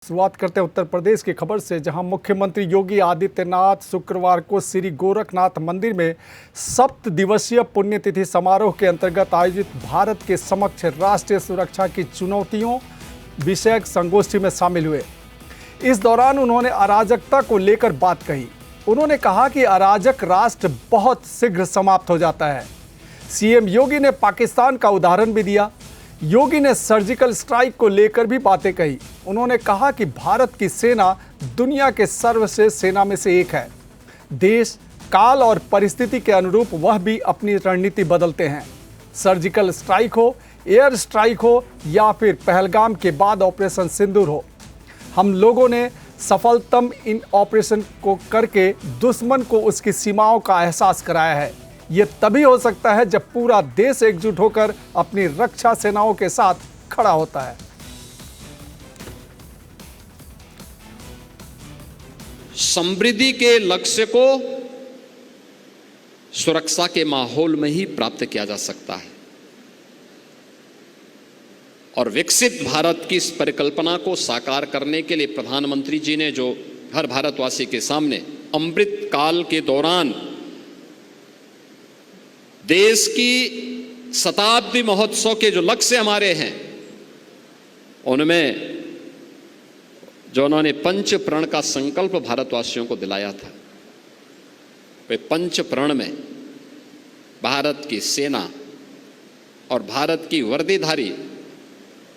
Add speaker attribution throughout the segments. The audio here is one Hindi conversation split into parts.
Speaker 1: शुरुआत करते हैं उत्तर प्रदेश की खबर से, जहां मुख्यमंत्री योगी आदित्यनाथ शुक्रवार को श्री गोरखनाथ मंदिर में 7 दिवसीय पुण्यतिथि समारोह के अंतर्गत आयोजित भारत के समक्ष राष्ट्रीय सुरक्षा की चुनौतियों विषयक संगोष्ठी में शामिल हुए। इस दौरान उन्होंने अराजकता को लेकर बात कही। उन्होंने कहा कि अराजक राष्ट्र बहुत शीघ्र समाप्त हो जाता है। सीएम योगी ने पाकिस्तान का उदाहरण भी दिया। योगी ने सर्जिकल स्ट्राइक को लेकर भी बातें कही। उन्होंने कहा कि भारत की सेना दुनिया के सर्वश्रेष्ठ सेना में से एक है। देश, काल और परिस्थिति के अनुरूप वह भी अपनी रणनीति बदलते हैं। सर्जिकल स्ट्राइक हो, एयर स्ट्राइक हो या फिर पहलगाम के बाद ऑपरेशन सिंदूर हो, हम लोगों ने सफलतम इन ऑपरेशन को करके दुश्मन को उसकी सीमाओं का एहसास कराया है। ये तभी हो सकता है जब पूरा देश एकजुट होकर अपनी रक्षा सेनाओं के साथ खड़ा होता है।
Speaker 2: समृद्धि के लक्ष्य को सुरक्षा के माहौल में ही प्राप्त किया जा सकता है और विकसित भारत की इस परिकल्पना को साकार करने के लिए प्रधानमंत्री जी ने जो हर भारतवासी के सामने अमृत काल के दौरान देश की शताब्दी महोत्सव के जो लक्ष्य हमारे हैं, उनमें जो उन्होंने पंच प्रण का संकल्प भारतवासियों को दिलाया था, वे पंच प्रण में भारत की सेना और भारत की वर्दीधारी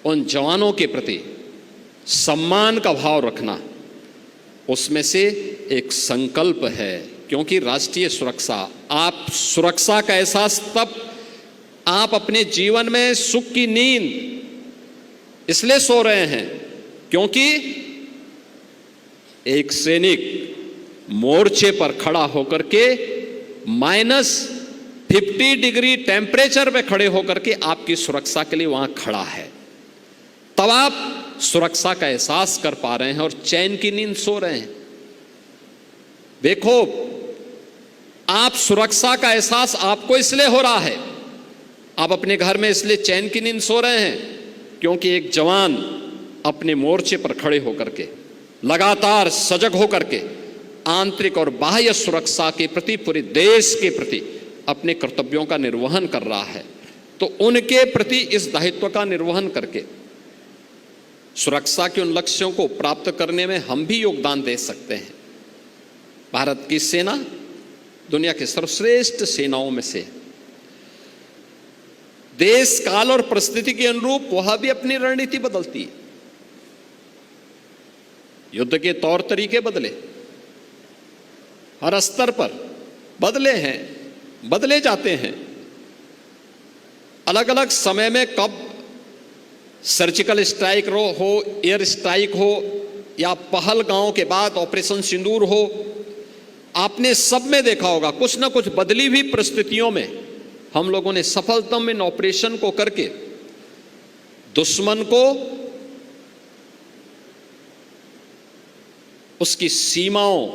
Speaker 2: उन जवानों के प्रति सम्मान का भाव रखना, उसमें से एक संकल्प है। क्योंकि राष्ट्रीय सुरक्षा, आप सुरक्षा का एहसास तब आप अपने जीवन में सुख की नींद इसलिए सो रहे हैं क्योंकि एक सैनिक मोर्चे पर खड़ा होकर के -50 डिग्री टेम्परेचर में खड़े होकर के आपकी सुरक्षा के लिए वहां खड़ा है। तब आप सुरक्षा का एहसास कर पा रहे हैं और चैन की नींद सो रहे हैं। देखो, आप सुरक्षा का एहसास आपको इसलिए हो रहा है, आप अपने घर में इसलिए चैन की नींद सो रहे हैं क्योंकि एक जवान अपने मोर्चे पर खड़े होकर के लगातार सजग होकर के आंतरिक और बाह्य सुरक्षा के प्रति, पूरे देश के प्रति अपने कर्तव्यों का निर्वहन कर रहा है। तो उनके प्रति इस दायित्व का निर्वहन करके सुरक्षा के उन लक्ष्यों को प्राप्त करने में हम भी योगदान दे सकते हैं। भारत की सेना दुनिया के सर्वश्रेष्ठ सेनाओं में से, देश, काल और परिस्थिति के अनुरूप वह भी अपनी रणनीति बदलती है। युद्ध के तौर तरीके बदले, हर स्तर पर बदले हैं, बदले जाते हैं। अलग अलग समय में कब सर्जिकल स्ट्राइक हो, एयर स्ट्राइक हो या पहलगाम के बाद ऑपरेशन सिंदूर हो, आपने सब में देखा होगा कुछ ना कुछ बदली हुई परिस्थितियों में हम लोगों ने सफलतम इन ऑपरेशन को करके दुश्मन को उसकी सीमाओं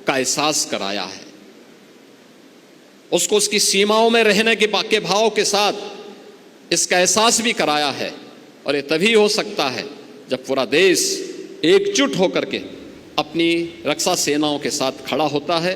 Speaker 2: का एहसास कराया है, उसको उसकी सीमाओं में रहने के भाव के साथ इसका एहसास भी कराया है। और ये तभी हो सकता है जब पूरा देश एकजुट होकर के अपनी रक्षा सेनाओं के साथ खड़ा होता है।